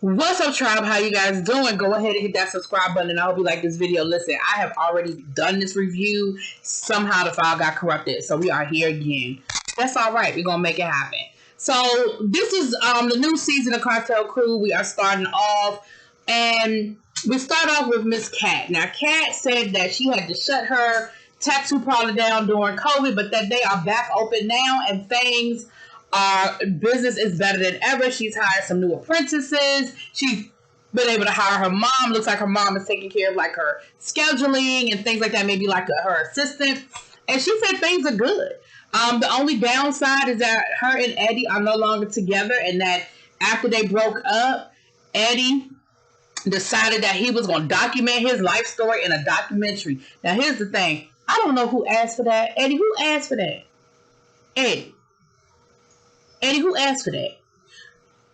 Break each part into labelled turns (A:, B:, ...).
A: What's up, tribe? How you guys doing? Go ahead and hit that subscribe button, and I hope you like this video. Listen, I have already done this review. Somehow the file got corrupted, so we are here again. That's all right. We're gonna make it happen. So this is the new season of Cartel Crew. We are starting off, and we start off with Miss Cat. Now, Cat said that she had to shut her tattoo parlor down during COVID, but that they are back open now, and things. Business is better than ever. She's hired some new apprentices. She's been able to hire her mom. Looks like her mom is taking care of like her scheduling and things like that. Maybe like her assistant. And she said things are good. The only downside is that her and Eddie are no longer together, and that after they broke up, Eddie decided that he was going to document his life story in a documentary. Now, here's the thing. I don't know who asked for that. Eddie, who asked for that? Eddie, who asked for that?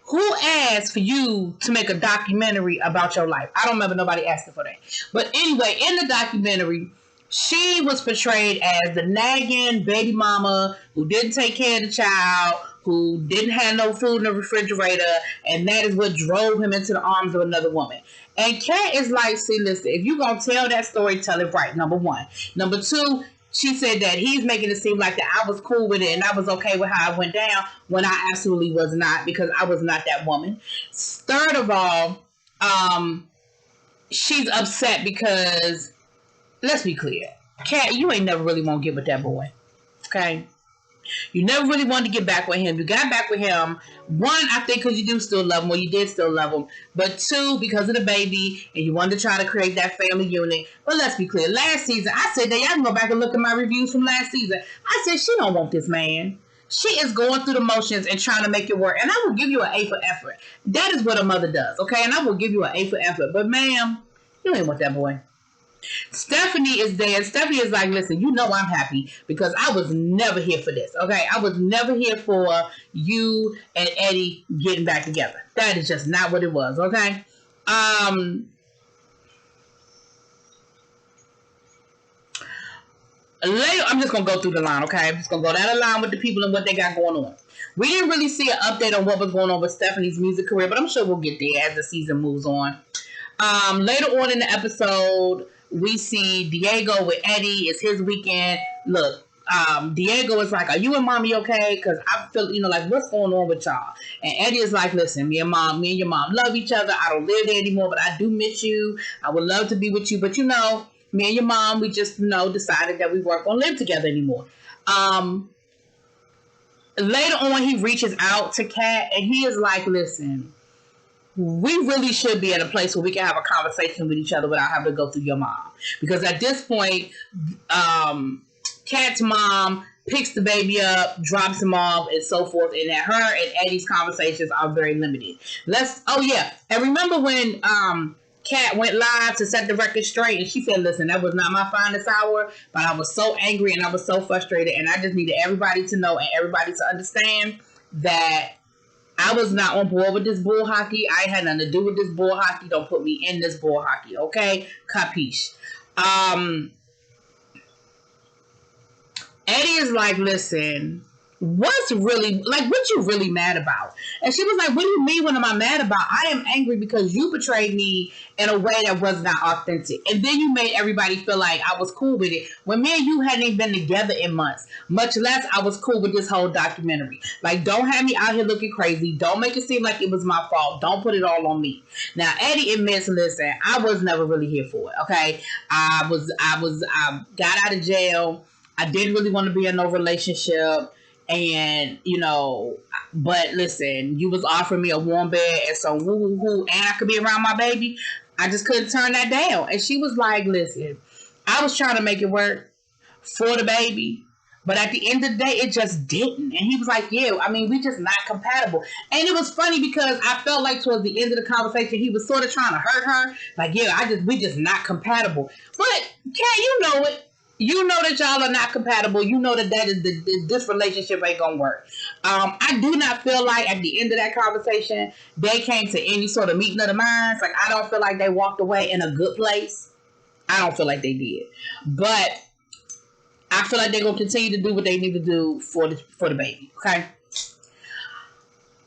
A: Who asked for you to make a documentary about your life? I don't remember nobody asking for that. But anyway, in the documentary, she was portrayed as the nagging baby mama who didn't take care of the child, who didn't have no food in the refrigerator, and that is what drove him into the arms of another woman. And Kat is like, see, listen, if you're going to tell that story, tell it right, number one. Number two, she said that he's making it seem like that I was cool with it and I was okay with how it went down when I absolutely was not, because I was not that woman. Third of all, she's upset because, let's be clear, Kat, you ain't never really want to get with that boy, okay? You never really wanted to get back with him. You got back with him, one, I think because you do still love him, or you did still love him, but two, because of the baby, and you wanted to try to create that family unit. But let's be clear, last season, I said that, y'all can go back and look at my reviews from last season. I said, she don't want this man. She is going through the motions and trying to make it work, and I will give you an A for effort. That is what a mother does, okay? And I will give you an A for effort, but ma'am, you ain't want that boy. Stephanie is there. Stephanie is like, listen, you know I'm happy because I was never here for this, okay? I was never here for you and Eddie getting back together. That is just not what it was, okay? Later, I'm just going to go through the line, okay? I'm just going to go down the line with the people and what they got going on. We didn't really see an update on what was going on with Stephanie's music career, but I'm sure we'll get there as the season moves on. Later on in the episode, we see Diego with Eddie. It's his weekend. Look, Diego is like, are you and mommy okay? Because I feel, like, what's going on with y'all? And Eddie is like, listen, me and your mom love each other. I don't live there anymore, but I do miss you. I would love to be with you. But, me and your mom, we just, decided that we weren't going to live together anymore. Later on, he reaches out to Kat, and he is like, listen, we really should be at a place where we can have a conversation with each other without having to go through your mom. Because at this point, Kat's mom picks the baby up, drops him off, and so forth. And that her and Eddie's conversations are very limited. And remember when Kat went live to set the record straight, and she said, listen, that was not my finest hour, but I was so angry and I was so frustrated, and I just needed everybody to know and everybody to understand that I was not on board with this bull hockey. I had nothing to do with this bull hockey. Don't put me in this bull hockey, okay? Capiche. Eddie is like, listen, what you really mad about? And she was like, what do you mean, what am I mad about? I am angry because you betrayed me in a way that was not authentic. And then you made everybody feel like I was cool with it when me and you hadn't even been together in months, much less I was cool with this whole documentary. Like, don't have me out here looking crazy. Don't make it seem like it was my fault. Don't put it all on me. Now, Eddie admits, listen, I was never really here for it, okay? I got out of jail. I didn't really want to be in no relationship. And, but listen, you was offering me a warm bed and some woo-hoo-hoo, and I could be around my baby. I just couldn't turn that down. And she was like, listen, I was trying to make it work for the baby, but at the end of the day, it just didn't. And he was like, yeah, we just not compatible. And it was funny because I felt like towards the end of the conversation, he was sort of trying to hurt her. Like, yeah, we just not compatible. But, Kat, you know it. You know that y'all are not compatible. You know that this relationship ain't gonna work. I do not feel like at the end of that conversation they came to any sort of meeting of the minds. Like, I don't feel like they walked away in a good place. I don't feel like they did. But I feel like they're gonna continue to do what they need to do for the baby. Okay.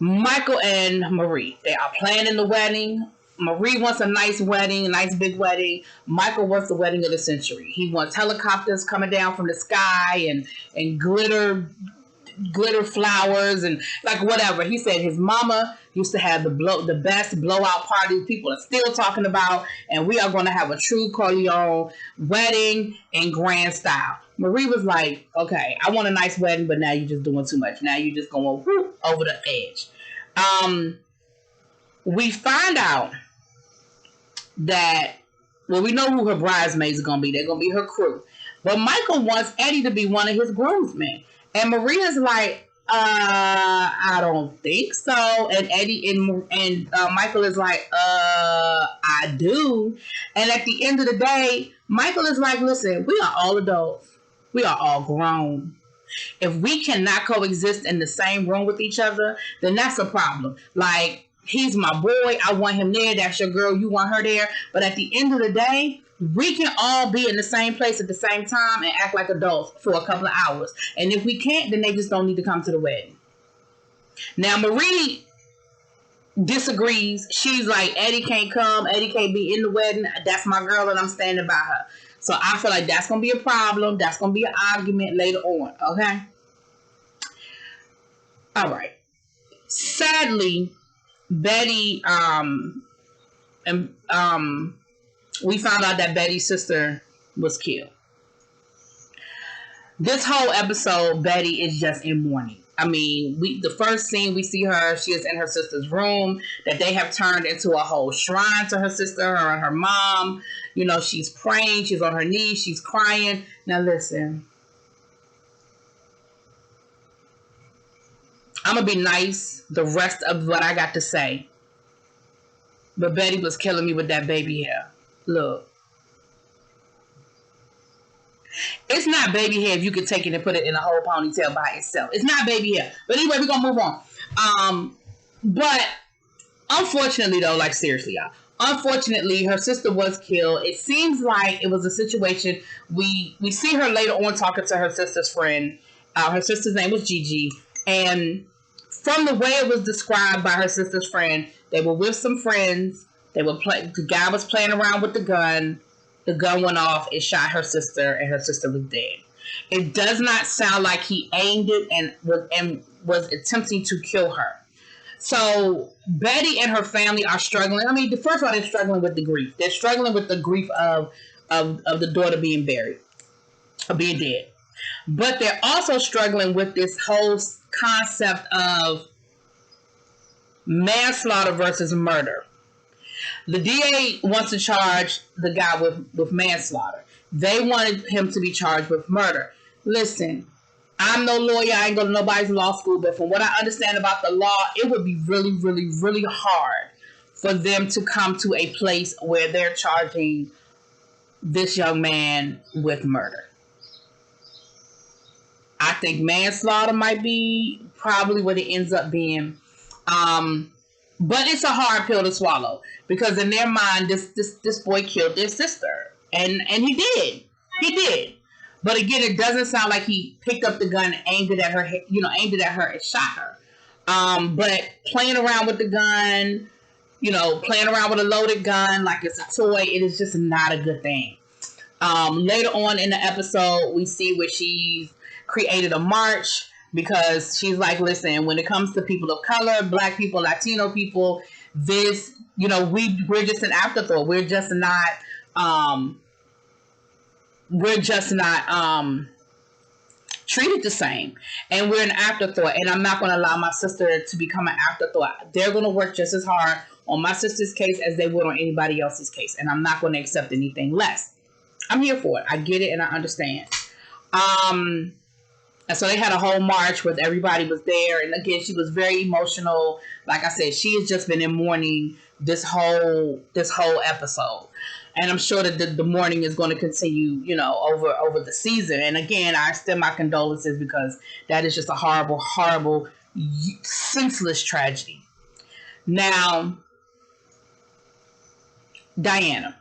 A: Michael and Marie, they are planning the wedding. Marie wants a nice wedding, a nice big wedding. Michael wants the wedding of the century. He wants helicopters coming down from the sky and glitter flowers and like whatever. He said his mama used to have the best blowout parties people are still talking about, and we are going to have a true Corleone wedding in grand style. Marie was like, okay, I want a nice wedding, but now you're just doing too much. Now you're just going whoop, over the edge. We find out that, well, we know who her bridesmaids are going to be. They're going to be her crew. But Michael wants Eddie to be one of his groomsmen. And Maria's like, I don't think so. And Eddie and Michael is like, I do. And at the end of the day, Michael is like, listen, we are all adults. We are all grown. If we cannot coexist in the same room with each other, then that's a problem. Like, he's my boy. I want him there. That's your girl. You want her there. But at the end of the day, we can all be in the same place at the same time and act like adults for a couple of hours. And if we can't, then they just don't need to come to the wedding. Now, Marie disagrees. She's like, Eddie can't come. Eddie can't be in the wedding. That's my girl and I'm standing by her. So I feel like that's going to be a problem. That's going to be an argument later on. Okay? All right. Sadly, Betty, we found out that Betty's sister was killed. This whole episode, Betty is just in mourning. I mean, the first scene we see her, she is in her sister's room that they have turned into a whole shrine to her sister, her and her mom. You know, she's praying, she's on her knees, she's crying. Now listen, I'm going to be nice the rest of what I got to say. But Betty was killing me with that baby hair. Look. It's not baby hair if you could take it and put it in a whole ponytail by itself. It's not baby hair. But anyway, we're going to move on. But unfortunately, though, like seriously, y'all. Unfortunately, her sister was killed. It seems like it was a situation. We see her later on talking to her sister's friend. Her sister's name was Gigi. And from the way it was described by her sister's friend, they were with some friends. The guy was playing around with the gun. The gun went off. It shot her sister, and her sister was dead. It does not sound like he aimed it and was attempting to kill her. So Betty and her family are struggling. I mean, first of all, they're struggling with the grief. They're struggling with the grief of the daughter being buried, or being dead. But they're also struggling with this whole concept of manslaughter versus murder. The DA wants to charge the guy with manslaughter. They wanted him to be charged with murder. Listen, I'm no lawyer. I ain't going to nobody's law school. But from what I understand about the law, it would be really, really, really hard for them to come to a place where they're charging this young man with murder. I think manslaughter might be probably what it ends up being. But it's a hard pill to swallow because in their mind, this boy killed their sister, and he did. But again, it doesn't sound like he picked up the gun, aimed it at her, and shot her. But playing around with the gun, playing around with a loaded gun like it's a toy, it is just not a good thing. Later on in the episode, we see where she's created a march. Because she's like, listen, when it comes to people of color, black people, Latino people, we're just an afterthought. We're just not treated the same. And we're an afterthought. And I'm not going to allow my sister to become an afterthought. They're going to work just as hard on my sister's case as they would on anybody else's case. And I'm not going to accept anything less. I'm here for it. I get it and I understand. And so they had a whole march where everybody was there. And again, she was very emotional. Like I said, she has just been in mourning this whole episode. And I'm sure that the mourning is going to continue, over the season. And again, I extend my condolences because that is just a horrible, horrible, senseless tragedy. Now, Diana.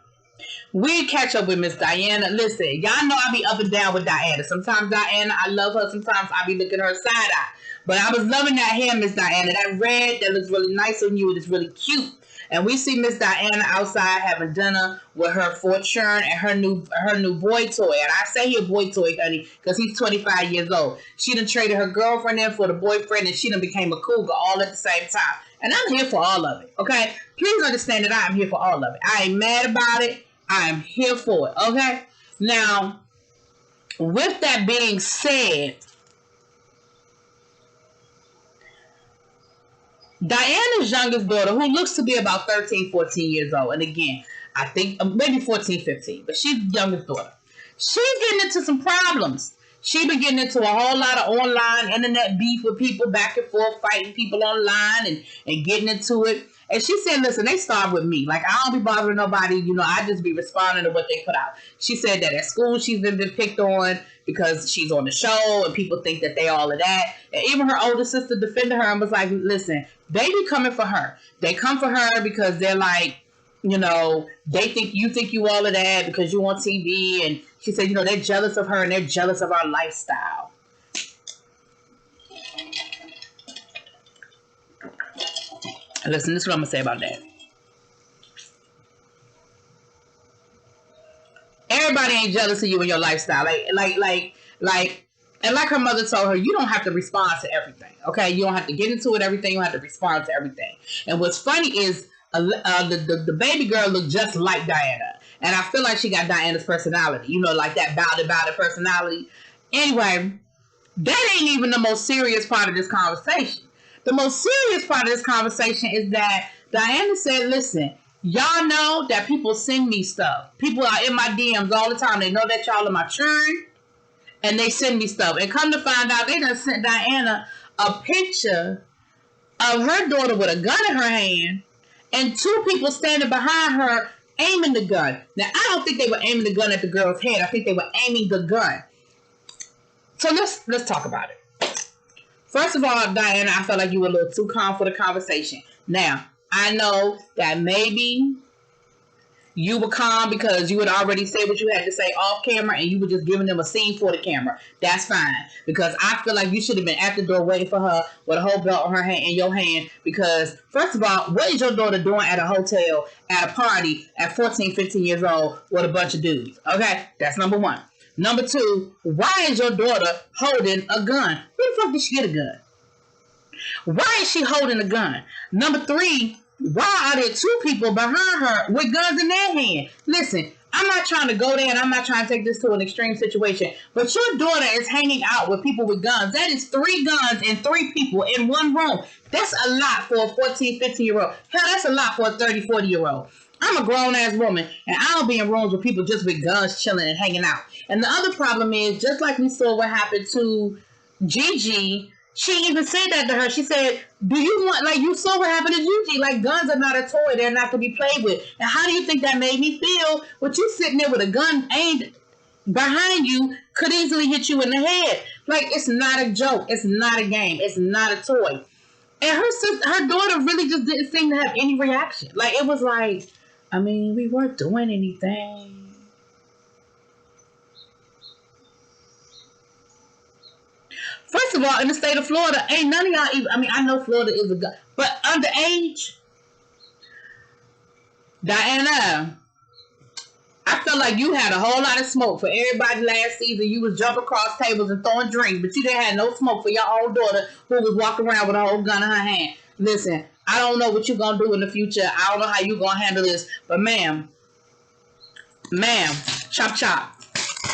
A: We catch up with Miss Diana. Listen, y'all know I be up and down with Diana. Sometimes Diana, I love her. Sometimes I be looking her side eye. But I was loving that hair, Miss Diana. That red, that looks really nice on you. It is really cute. And we see Miss Diana outside having dinner with her fortune and her new boy toy. And I say he a boy toy, honey, because he's 25 years old. She done traded her girlfriend in for the boyfriend, and she done became a cougar all at the same time. And I'm here for all of it, okay? Please understand that I am here for all of it. I ain't mad about it. I am here for it, okay? Now, with that being said, Diana's youngest daughter, who looks to be about 13, 14 years old, and again, I think maybe 14, 15, but she's the youngest daughter. She's getting into some problems. She's been getting into a whole lot of online internet beef with people back and forth, fighting people online and getting into it. And she said, listen, they start with me. Like, I don't be bothering nobody. You know, I just be responding to what they put out. She said that at school she's been picked on because she's on the show and people think that they all of that. And even her older sister defended her and was like, listen, they be coming for her. They come for her because they're like, you know, they think you all of that because you on TV. And she said, you know, they're jealous of her and they're jealous of our lifestyle. Listen, this is what I'm going to say about that. Everybody ain't jealous of you and your lifestyle. And like her mother told her, you don't have to respond to everything, okay? You don't have to get into it, everything. You don't have to respond to everything. And what's funny is the baby girl looked just like Diana. And I feel like she got Diana's personality. You know, like that bout it personality. Anyway, that ain't even the most serious part of this conversation. The most serious part of this conversation is that Diana said, listen, y'all know that people send me stuff. People are in my DMs all the time. They know that y'all are my churn. And they send me stuff. And come to find out, they done sent Diana a picture of her daughter with a gun in her hand. And two people standing behind her aiming the gun. Now, I don't think they were aiming the gun at the girl's head. I think they were aiming the gun. So let's talk about it. First of all, Diana, I felt like you were a little too calm for the conversation. Now, I know that maybe you were calm because you had already said what you had to say off camera and you were just giving them a scene for the camera. That's fine. Because I feel like you should have been at the door waiting for her with a whole belt on her hand in your hand. Because, first of all, what is your daughter doing at a hotel, at a party, at 14, 15 years old with a bunch of dudes? Okay? That's number one. Number two, why is your daughter holding a gun? Where the fuck did she get a gun? Why is she holding a gun? Number three, why are there two people behind her with guns in their hand? Listen, I'm not trying to go there and I'm not trying to take this to an extreme situation, but your daughter is hanging out with people with guns. That is 3 guns and 3 people in one room. That's a lot for a 14, 15-year-old. Hell, that's a lot for a 30, 40-year-old. I'm a grown-ass woman, and I don't be in rooms with people just with guns chilling and hanging out. And the other problem is, just like we saw what happened to Gigi, she even said that to her. She said, do you want, like, you saw what happened to Gigi. Like, guns are not a toy. They're not to be played with. And how do you think that made me feel? With you sitting there with a gun aimed behind you could easily hit you in the head. Like, it's not a joke. It's not a game. It's not a toy. And her daughter really just didn't seem to have any reaction. Like, it was like, I mean, we weren't doing anything. First of all, in the state of Florida, ain't none of y'all even, I mean, I know Florida is a gun, but underage, Diana, I felt like you had a whole lot of smoke for everybody last season. You was jumping across tables and throwing drinks, but you didn't have no smoke for your own daughter who was walking around with a whole gun in her hand. Listen, I don't know what you're going to do in the future. I don't know how you're going to handle this, but ma'am, chop chop.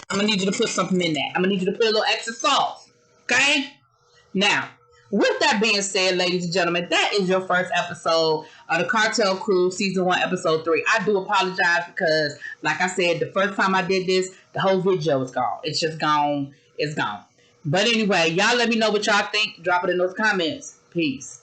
A: I'm going to need you to put something in that. I'm going to need you to put a little extra salt. Okay? Now, with that being said, ladies and gentlemen, that is your first episode of the Cartel Crew, Season 1, Episode 3. I do apologize because, like I said, the first time I did this, the whole video is gone. It's just gone. It's gone. But anyway, y'all let me know what y'all think. Drop it in those comments. Peace.